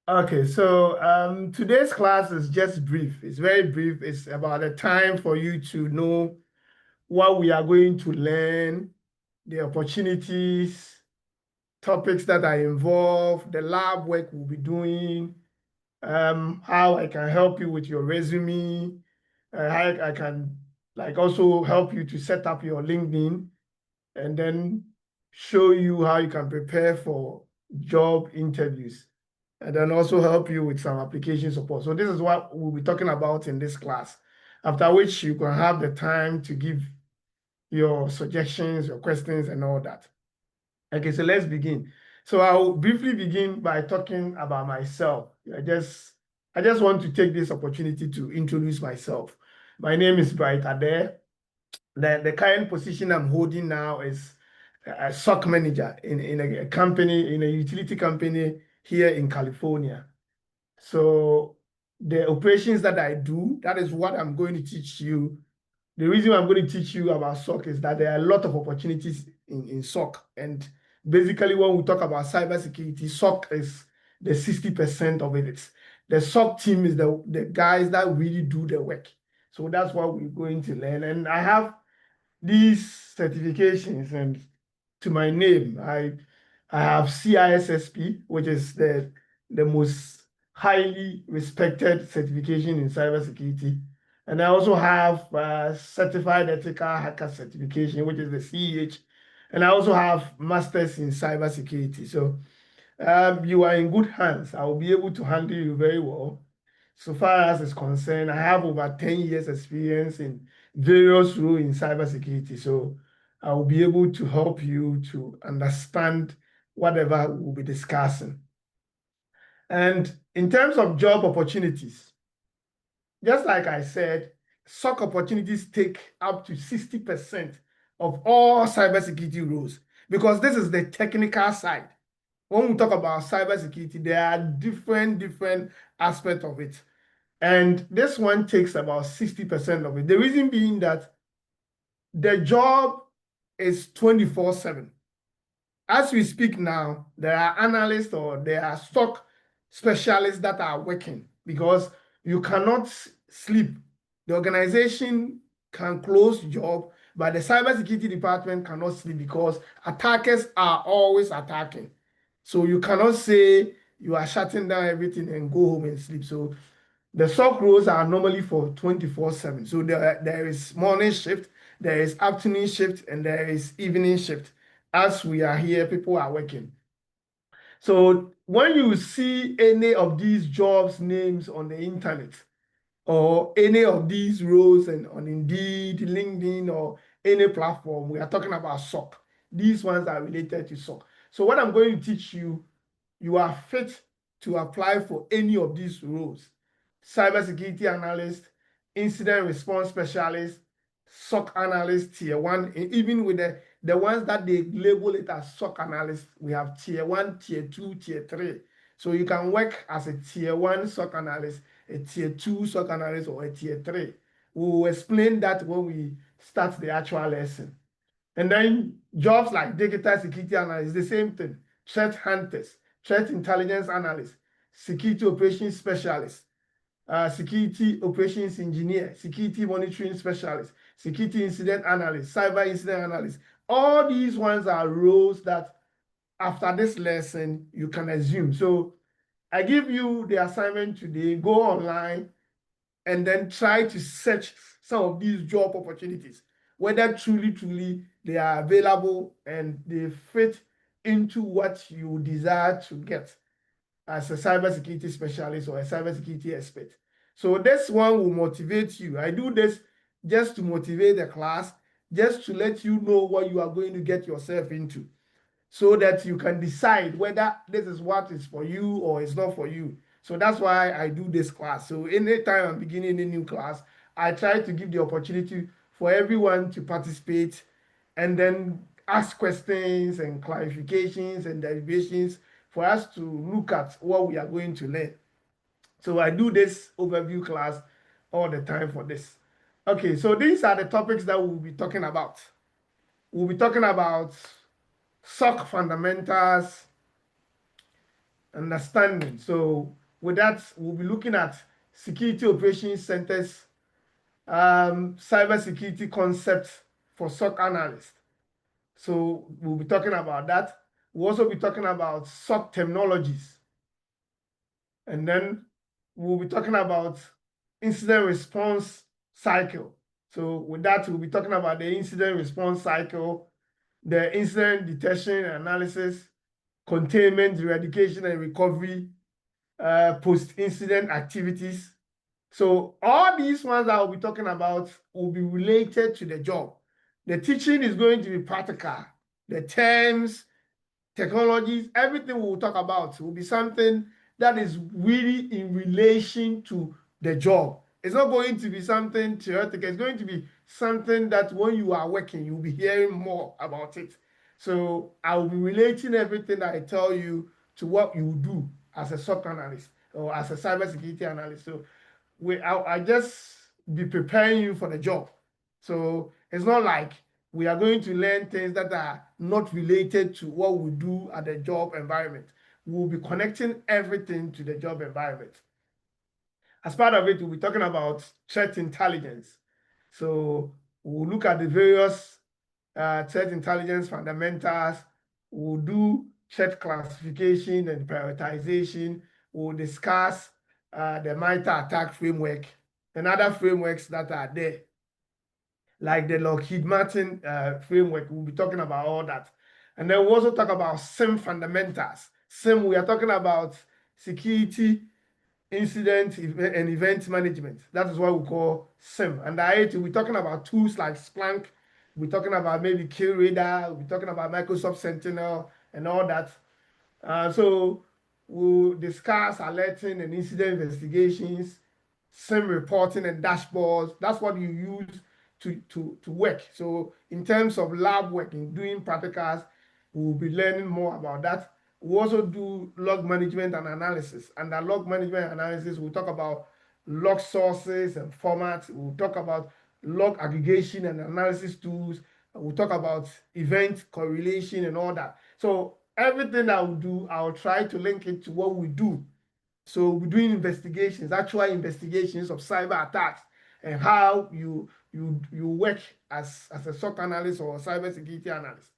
Okay, so today's class is just brief. It's very brief. It's about a time for you to know what we are going to learn, the opportunities, topics that are involved, the lab work we'll be doing, how I can help you with your resume, how I can like also help you to set up your LinkedIn, and then show you how you can prepare for job interviews, and then also help you with some application support. So this is what we'll be talking about in this class, after which you can have the time to give your suggestions, your questions, and all that. Okay, so let's begin. So I'll briefly begin by talking about myself. I just want to take this opportunity to introduce myself. My name is Bright Adair. The current position I'm holding now is a SOC manager in a company, in a utility company here in California. So the operations that I do, that is what I'm going to teach you. The reason I'm going to teach you about SOC is that there are a lot of opportunities in SOC. And basically, when we talk about cybersecurity, SOC is the 60% of it. The SOC team is the guys that really do the work. So that's what we're going to learn. And I have these certifications and to my name. I have CISSP, which is the most highly respected certification in cybersecurity. And I also have Certified Ethical Hacker Certification, which is the CEH. And I also have Masters in Cybersecurity. So you are in good hands. I will be able to handle you very well. So far as is concerned, I have over 10 years experience in various roles in cybersecurity. So I will be able to help you to understand whatever we'll be discussing. And in terms of job opportunities, just like I said, SOC opportunities take up to 60% of all cybersecurity roles because this is the technical side. When we talk about cybersecurity, there are different aspects of it. And this one takes about 60% of it. The reason being that the job is 24/7. As we speak now, there are analysts or there are SOC specialists that are working because you cannot sleep. The organization can close job, but the cybersecurity department cannot sleep because attackers are always attacking. So you cannot say you are shutting down everything and go home and sleep. So the SOC roles are normally for 24/7. So there is morning shift, there is afternoon shift, and there is evening shift. As we are here, people are working. So when you see any of these jobs names on the internet or any of these roles and on Indeed, LinkedIn, or any platform, we are talking about SOC. These ones are related to SOC. So what I'm going to teach you, you are fit to apply for any of these roles: cybersecurity analyst, incident response specialist, SOC analyst, tier one, and even with the ones that they label it as SOC analyst, we have tier one, tier two, tier three. So you can work as a tier one SOC analyst, a tier two SOC analyst, or a tier three. We will explain that when we start the actual lesson. And then jobs like digital security analyst, the same thing. Threat hunters, threat intelligence analyst, security operations specialist, security operations engineer, security monitoring specialist, security incident analyst, cyber incident analyst. All these ones are roles that after this lesson you can assume. So I give you the assignment today: go online and then try to search some of these job opportunities, whether truly they are available and they fit into what you desire to get as a cybersecurity specialist or a cybersecurity expert. So this one will motivate you. I do this just to motivate the class, just to let you know what you are going to get yourself into, so that you can decide whether this is what is for you or it's not for you. So that's why I do this class. So anytime I'm beginning a new class, I try to give the opportunity for everyone to participate and then ask questions and clarifications and derivations for us to look at what we are going to learn. So I do this overview class all the time for this. Okay, so these are the topics that we'll be talking about. We'll be talking about SOC fundamentals, understanding. So with that, we'll be looking at security operations centers, cybersecurity concepts for SOC analysts. So we'll be talking about that. We'll also be talking about SOC terminologies. And then we'll be talking about incident response cycle. So with that, we'll be talking about the incident response cycle, the incident detection and analysis, containment, eradication, and recovery, post-incident activities. So all these ones that I'll be talking about will be related to the job. The teaching is going to be practical. The terms, technologies, everything we'll talk about will be something that is really in relation to the job. It's not going to be something theoretical. It's going to be something that when you are working, you'll be hearing more about it. So I will be relating everything that I tell you to what you do as a SOC analyst or as a cybersecurity analyst. So I just be preparing you for the job. So it's not like we are going to learn things that are not related to what we do at the job environment. We'll be connecting everything to the job environment. As part of it, we'll be talking about threat intelligence. So we'll look at the various threat intelligence fundamentals. We'll do threat classification and prioritization. We'll discuss the MITRE attack framework and other frameworks that are there, like the Lockheed Martin framework. We'll be talking about all that. And then we'll also talk about SIM fundamentals. SIM, we are talking about security, incident, and event management. That is what we call SIM. And we'll be talking about tools like Splunk. We're talking about maybe Kill Radar. We're talking about Microsoft Sentinel and all that. So we'll discuss alerting and incident investigations, SIM reporting and dashboards. That's what you use to work. So in terms of lab work, in doing practicals, we'll be learning more about that. We also do log management and analysis. And that log management analysis, we'll talk about log sources and formats. We'll talk about log aggregation and analysis tools. We'll talk about event correlation and all that. So everything I will do, I'll try to link it to what we do. So we're doing investigations, actual investigations of cyber attacks and how you work as a SOC analyst or a cybersecurity analyst.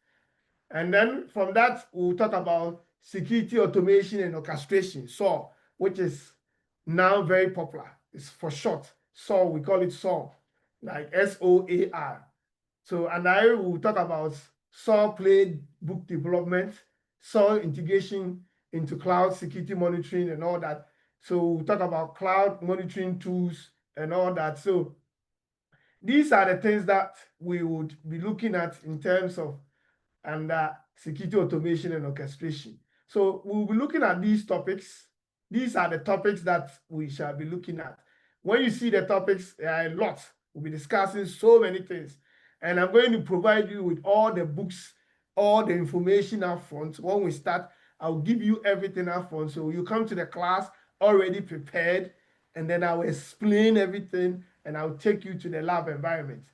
And then from that, we'll talk about security automation and orchestration, SOA, which is now very popular. It's for short. SOA, we call it SOA, like SOAR. So, and I will talk about SOA playbook development, SOA integration into cloud security monitoring and all that. So we'll talk about cloud monitoring tools and all that. So these are the things that we would be looking at in terms of security automation and orchestration. So we'll be looking at these topics. These are the topics that we shall be looking at. When you see the topics, there are a lot. We'll be discussing so many things. And I'm going to provide you with all the books, all the information up front. When we start, I'll give you everything up front. So you come to the class already prepared, and then I'll explain everything, and I'll take you to the lab environment.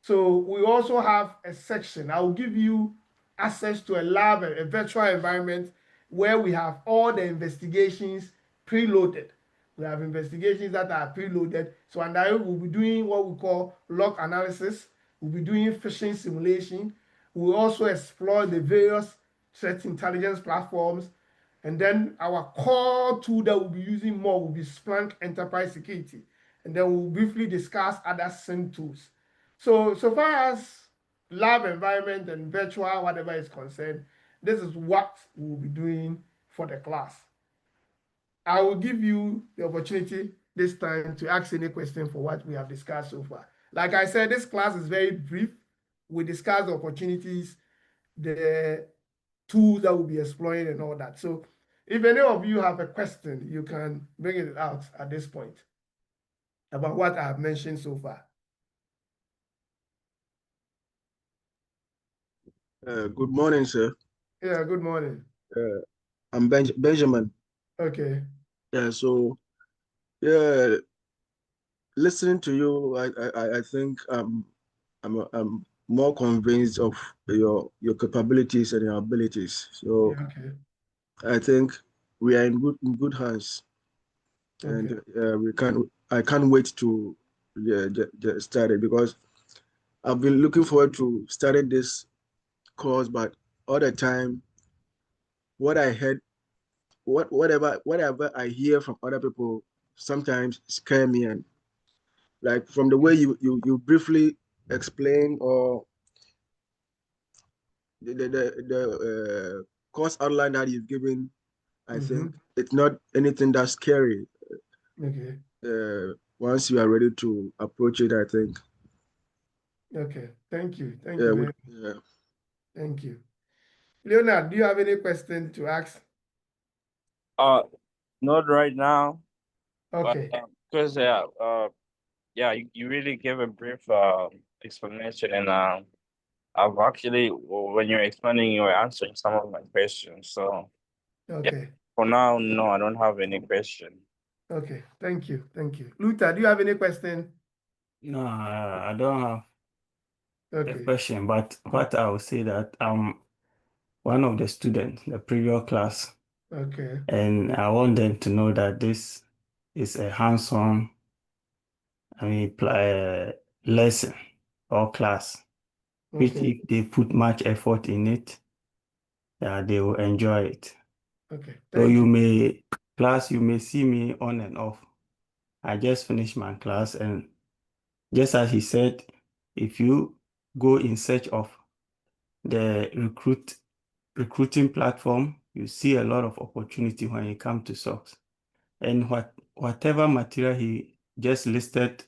So we also have a section. I'll give you access to a lab, a virtual environment where we have all the investigations preloaded. We have investigations that are preloaded. So and I will be doing what we call log analysis. We'll be doing phishing simulation. We'll also explore the various threat intelligence platforms. And then our core tool that we'll be using more will be Splunk Enterprise Security. And then we'll briefly discuss other SIM tools. So far as lab environment and virtual, whatever is concerned, this is what we'll be doing for the class. I will give you the opportunity this time to ask any question for what we have discussed so far. Like I said, this class is very brief. We discuss the opportunities, the tools that we'll be exploring and all that. So if any of you have a question, you can bring it out at this point about what I have mentioned so far. Good morning, sir. Yeah, good morning. I'm Benjamin. Okay. Yeah, so yeah, listening to you, I think I'm more convinced of your capabilities and your abilities. So Yeah, okay. I think we are in good hands, and Okay. I can't wait to start it, because I've been looking forward to starting this course, but all the time, what I heard, whatever I hear from other people sometimes scare me, and like from the way you briefly explain, or the course outline that you've given, I think it's not anything that's scary. Okay. Once you are ready to approach it, I think. Okay. Thank you. Thank Yeah, you very much. yeah. Thank you. Leonard, do you have any question to ask? Not right now, but Okay. because yeah, you really gave a brief explanation, and I've actually, when you're explaining, you were answering some of my questions. So yeah, Okay. for now, no, I don't have any question. Okay. Thank you. Thank you. Luther, do you have any question? No, I don't have a Okay. question, but what I will say that I'm one of the students, the previous class, Okay. and I want them to know that this is a hands-on, lesson or class, which Okay. if they put much effort in it, they will enjoy it. Okay. So Thank you. you may see me on and off. I just finished my class, and just as he said, if you go in search of the recruiting platform, you see a lot of opportunity when it comes to SOCs. And whatever material he just listed,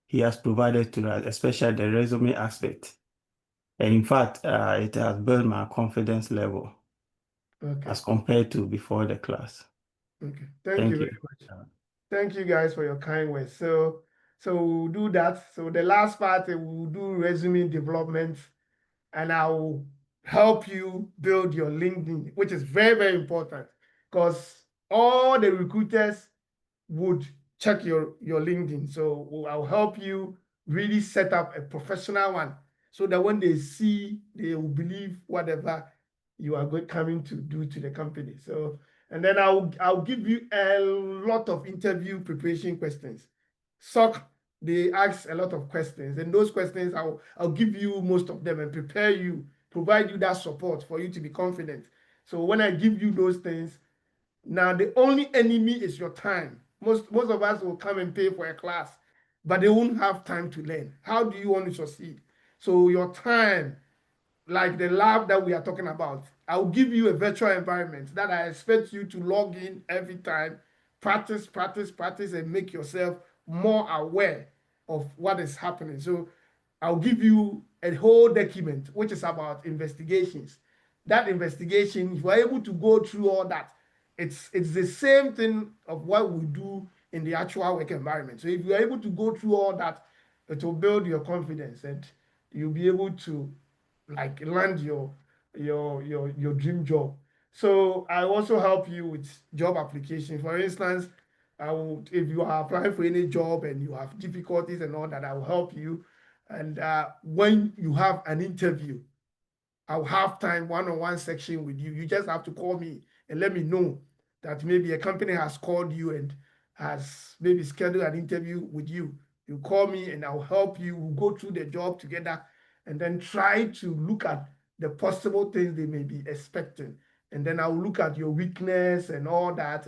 he has provided to us, especially the resume aspect. And in fact, it has built my confidence level Okay. as compared to before the class. Okay. Thank you Thank very you. much. Thank you guys for your kind words. So we'll do that. So the last part, we'll do resume development, and I'll help you build your LinkedIn, which is very, very important, because all the recruiters would check your LinkedIn. So I'll help you really set up a professional one, so that when they see, they will believe whatever you are coming to do to the company. So, and then I'll give you a lot of interview preparation questions. SOC, they ask a lot of questions, and those questions I'll give you most of them and prepare you, provide you that support for you to be confident. So when I give you those things, now the only enemy is your time. Most of us will come and pay for a class, but they won't have time to learn. How do you want to succeed? So your time, like the lab that we are talking about, I'll give you a virtual environment that I expect you to log in every time, practice, practice, practice, and make yourself more aware of what is happening. So I'll give you a whole document which is about investigations. That investigation, if you're able to go through all that, it's the same thing of what we do in the actual work environment. So if you're able to go through all that, it will build your confidence, and you'll be able to like land your dream job. So I also help you with job application. For instance, if you are applying for any job and you have difficulties and all that, I will help you. And when you have an interview, I'll have time one-on-one section with you. You just have to call me and let me know that maybe a company has called you and has maybe scheduled an interview with you. You call me and I'll help you. We'll go through the job together and then try to look at the possible things they may be expecting. And then I'll look at your weakness and all that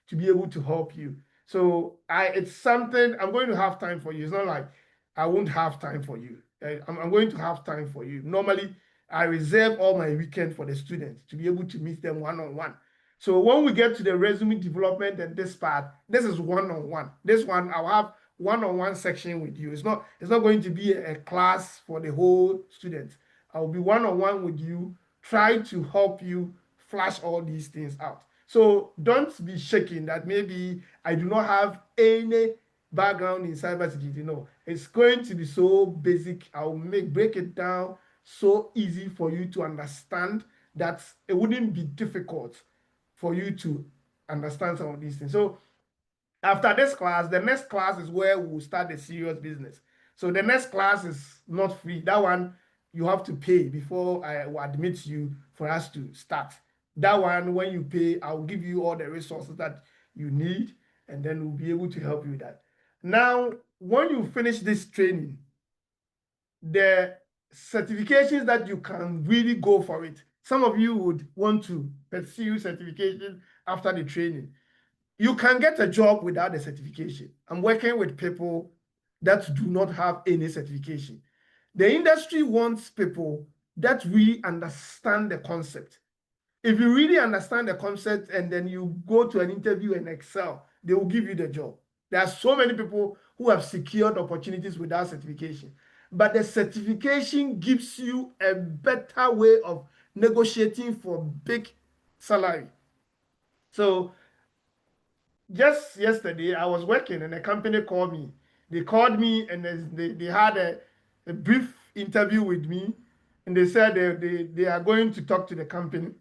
to be able to help you. So it's something I'm going to have time for you. It's not like I won't have time for you. I'm going to have time for you. Normally, I reserve all my weekend for the students to be able to meet them one-on-one. So when we get to the resume development and this part, this is one-on-one. This one, I'll have one-on-one section with you. It's not going to be a class for the whole students. I'll be one-on-one with you, try to help you flash all these things out. So don't be shaken that maybe I do not have any background in cybersecurity. No, it's going to be so basic. I'll break it down so easy for you to understand that it wouldn't be difficult for you to understand some of these things. So after this class, the next class is where we'll start the serious business. So the next class is not free. That one you have to pay before I will admit you for us to start. That one, when you pay, I'll give you all the resources that you need, and then we'll be able to help you with that. Now, when you finish this training, the certifications that you can really go for it. Some of you would want to pursue certification after the training. You can get a job without the certification. I'm working with people that do not have any certification. The industry wants people that really understand the concept. If you really understand the concept and then you go to an interview and excel, they will give you the job. There are so many people who have secured opportunities without certification. But the certification gives you a better way of negotiating for big salary. So just yesterday, I was working and a company called me. They called me and they had a brief interview with me, and they said they are going to talk to the company.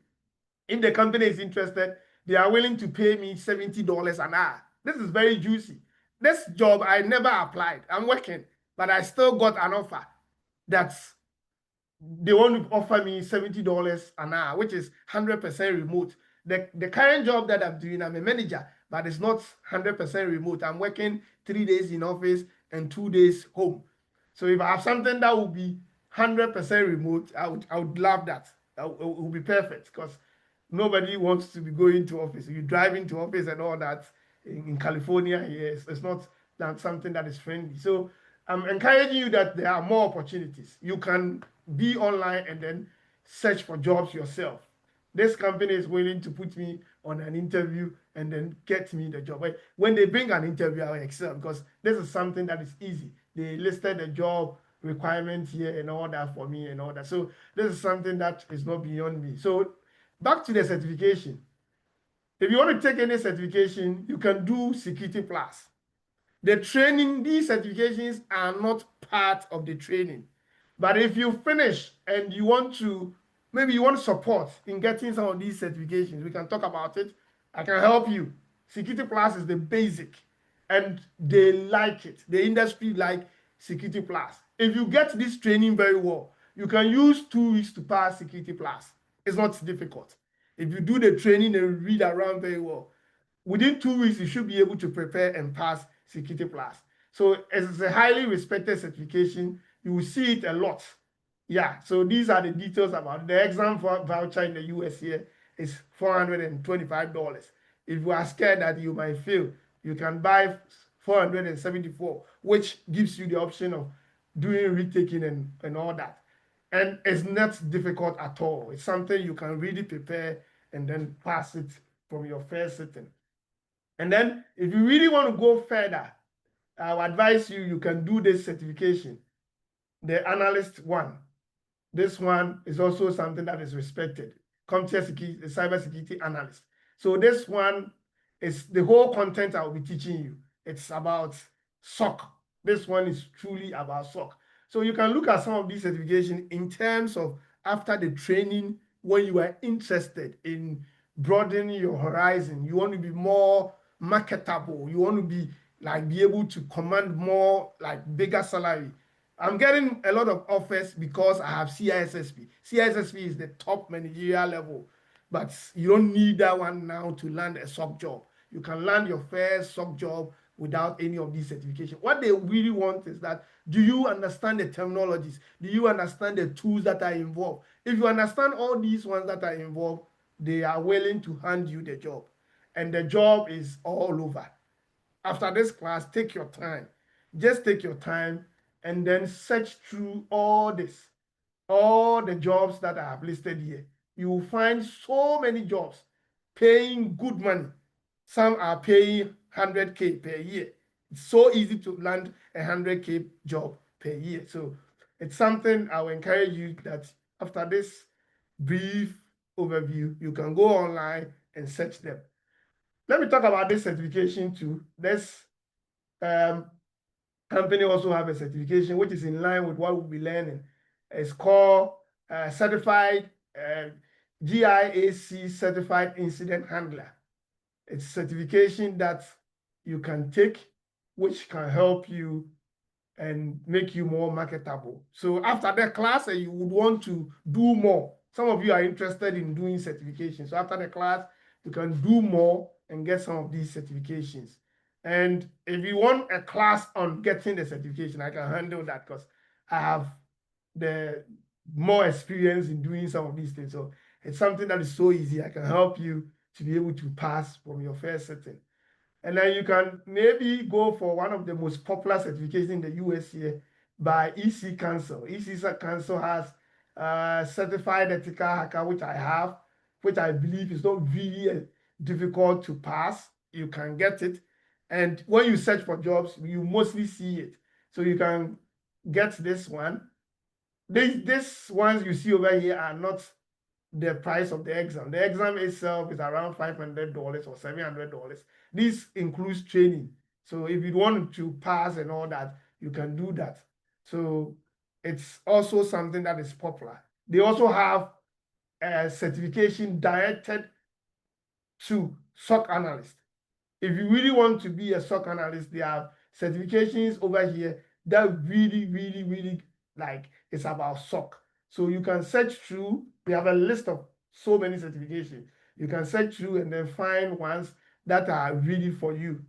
If the company is interested, they are willing to pay me $70 an hour. This is very juicy. This job, I never applied. I'm working, but I still got an offer that's they want to offer me $70 an hour, which is 100% remote. The current job that I'm doing, I'm a manager, but it's not 100% remote. I'm working 3 days in office and 2 days home. So if I have something that will be 100% remote, I would love that. It would be perfect because nobody wants to be going to office. You drive into office and all that in California, yes, it's not something that is friendly. So I'm encouraging you that there are more opportunities. You can be online and then search for jobs yourself. This company is willing to put me on an interview and then get me the job. When they bring an interview, I excel because this is something that is easy. They listed the job requirements here and all that for me and all that. So this is something that is not beyond me. So back to the certification. If you want to take any certification, you can do Security Plus. The training, these certifications are not part of the training. But if you finish and you want to, maybe you want support in getting some of these certifications, we can talk about it. I can help you. Security Plus is the basic, and they like it. The industry like Security Plus. If you get this training very well, you can use 2 weeks to pass Security Plus. It's not difficult. If you do the training and read around very well, within 2 weeks, you should be able to prepare and pass Security Plus. So it's a highly respected certification. You will see it a lot. Yeah, so these are the details about it. The exam voucher in the US here is $425. If you are scared that you might fail, you can buy $474, which gives you the option of doing retaking and all that. And it's not difficult at all. It's something you can really prepare and then pass it from your first sitting. And then if you really want to go further, I would advise you can do this certification, the analyst one. This one is also something that is respected. Computer security, the cybersecurity analyst. So this one is the whole content I will be teaching you. It's about SOC. This one is truly about SOC. So you can look at some of these certifications in terms of after the training, when you are interested in broadening your horizon, you want to be more marketable, you want to be able to command more bigger salary. I'm getting a lot of offers because I have CISSP. CISSP is the top managerial level, but you don't need that one now to land a SOC job. You can land your first SOC job without any of these certifications. What they really want is that, do you understand the terminologies? Do you understand the tools that are involved? If you understand all these ones that are involved, they are willing to hand you the job. And the job is all over. After this class, take your time. Just take your time and then search through all the jobs that I have listed here. You will find so many jobs paying good money. Some are paying 100K per year. It's so easy to land a 100K job per year. So it's something I will encourage you that after this brief overview, you can go online and search them. Let me talk about this certification too. This company also have a certification which is in line with what we'll be learning. It's called Certified GIAC Certified Incident Handler. It's certification that you can take, which can help you and make you more marketable. So after that class, you would want to do more. some of you are interested in doing certifications. So after the class, you can do more and get some of these certifications. And if you want a class on getting the certification, I can handle that because I have the more experience in doing some of these things. So it's something that is so easy. I can help you to be able to pass from your first sitting. And then you can maybe go for one of the most popular certifications in the US here by EC Council. EC Council has certified ethical hacker, which I have, which I believe is not really difficult to pass. You can get it. And when you search for jobs, you mostly see it. So you can get this one. These ones you see over here are not the price of the exam. The exam itself is around $500 or $700. This includes training. So if you want to pass and all that, you can do that. So it's also something that is popular. They also have a certification directed to SOC analyst. If you really want to be a SOC analyst, they have certifications over here that really like it's about SOC. So you can search through, we have a list of so many certifications. You can search through and then find ones that are really for you.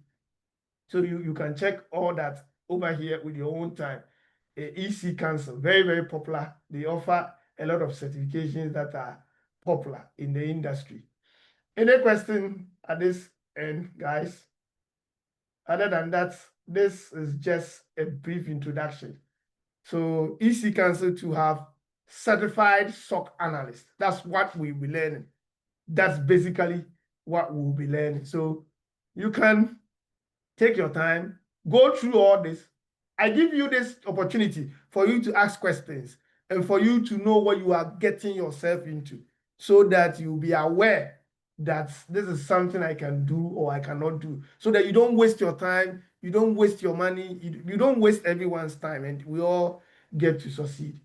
So you can check all that over here with your own time. EC Council, very popular. They offer a lot of certifications that are popular in the industry. Any question at this end, guys? Other than that, this is just a brief introduction. So EC Council to have certified SOC analyst. That's what we'll be learning. That's basically what we'll be learning. So you can take your time, go through all this. I give you this opportunity for you to ask questions and for you to know what you are getting yourself into so that you'll be aware that this is something I can do or I cannot do, so that you don't waste your time, you don't waste your money, you don't waste everyone's time, and we all get to succeed.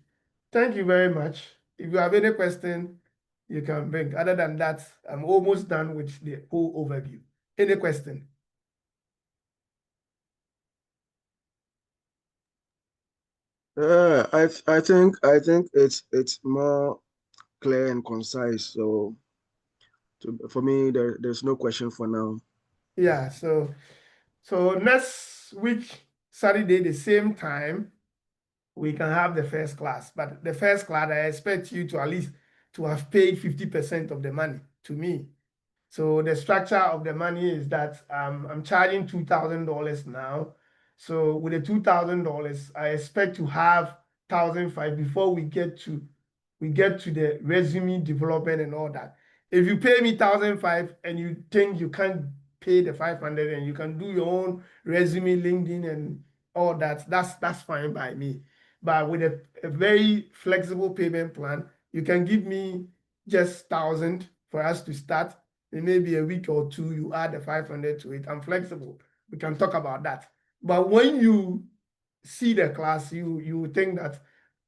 Thank you very much. If you have any question, you can bring. Other than that, I'm almost done with the whole overview. Any question? I think it's more clear and concise. So for me, there's no question for now. Yeah, so next week, Saturday, the same time, we can have the first class. But the first class, I expect you to at least to have paid 50% of the money to me. So the structure of the money is that I'm charging $2,000 now. So with the $2,000, I expect to have $1,500 before we get to the resume development and all that. If you pay me $1,500 and you think you can't pay the $500 and you can do your own resume, LinkedIn, and all that, that's fine by me. But with a very flexible payment plan, you can give me just $1,000 for us to start. In maybe a week or two, you add the $500 to it. I'm flexible. We can talk about that. But when you see the class, you think that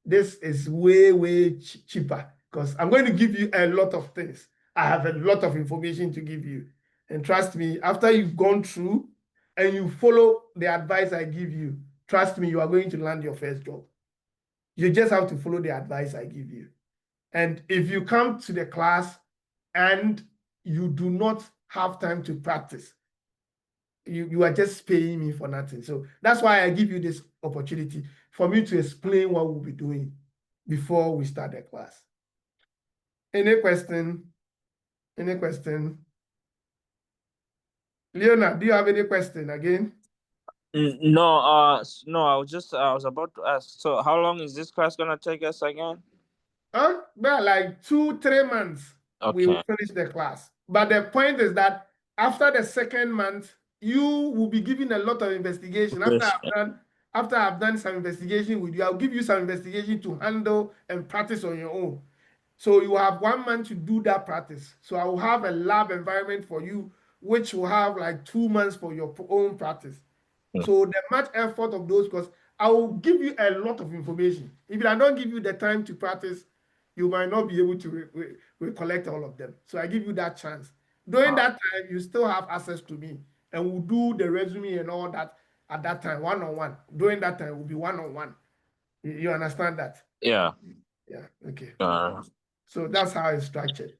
this is way cheaper, because I'm going to give you a lot of things. I have a lot of information to give you. And trust me, after you've gone through and you follow the advice I give you, trust me, you are going to land your first job. You just have to follow the advice I give you. And if you come to the class and you do not have time to practice, you are just paying me for nothing. So that's why I give you this opportunity for me to explain what we'll be doing before we start the class. Any question? Any question? Leonard, do you have any question again? No, no, I was about to ask. So how long is this class gonna take us again? Well, like 2-3 months, we will finish the class. But the point is that after the second month, you will be given a lot of investigation. After I've done some investigation with you, I'll give you some investigation to handle and practice on your own. So you have 1 month to do that practice. So I will have a lab environment for you, which will have like 2 months for your own practice. So the much effort of those, because I will give you a lot of information. If I don't give you the time to practice, you might not be able to recollect all of them. So I give you that chance. During that time, you still have access to me, and we'll do the resume and all that at that time, one-on-one. During that time, we'll be one-on-one. You understand that? Yeah. Yeah, okay. So that's how it's structured.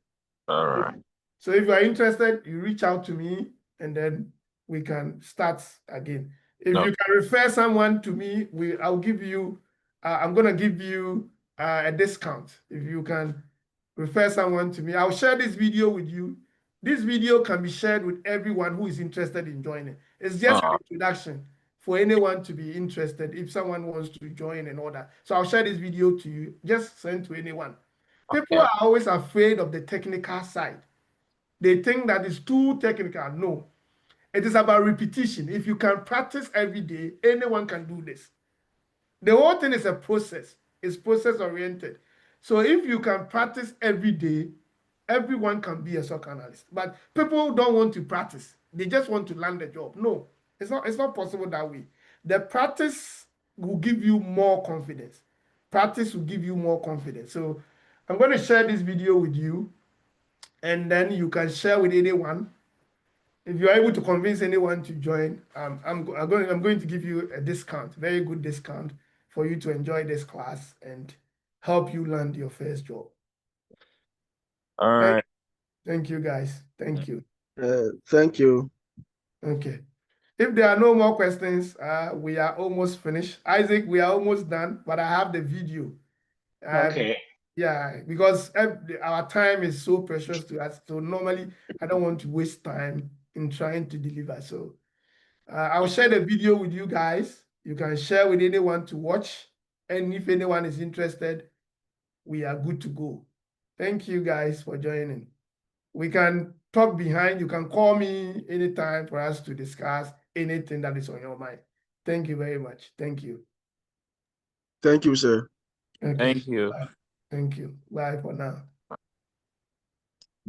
All right. So if you are interested, you reach out to me and then we can start again. If No. you can refer someone to me, I'll give you, I'm going to give you a discount. If you can refer someone to me, I'll share this video with you. This video can be shared with everyone who is interested in joining. It's just an introduction for anyone to be interested if someone wants to join and all that. So I'll share this video to you, just send to anyone. People are always afraid of the technical side. They think that it's too technical. No, it is about repetition. If you can practice every day, anyone can do this. The whole thing is a process. It's process oriented. So if you can practice every day, everyone can be a SOC analyst. But people don't want to practice. They just want to land a job. No, it's not possible that way. The practice will give you more confidence. Practice will give you more confidence. So I'm going to share this video with you, and then you can share with anyone. If you're able to convince anyone to join, I'm going to give you a discount, very good discount, for you to enjoy this class and help you land your first job. All right. Thank you, guys. Thank you. Thank you. Okay. If there are no more questions, we are almost finished. Isaac, we are almost done, but I have the video. Okay. Yeah, because our time is so precious to us. So normally, I don't want to waste time in trying to deliver. So I'll share the video with you guys. You can share with anyone to watch. And if anyone is interested, we are good to go. Thank you guys for joining. We can talk behind. You can call me anytime for us to discuss anything that is on your mind. Thank you very much. Thank you. Thank you, sir. Okay. Thank you. Bye. Thank you. Bye for now.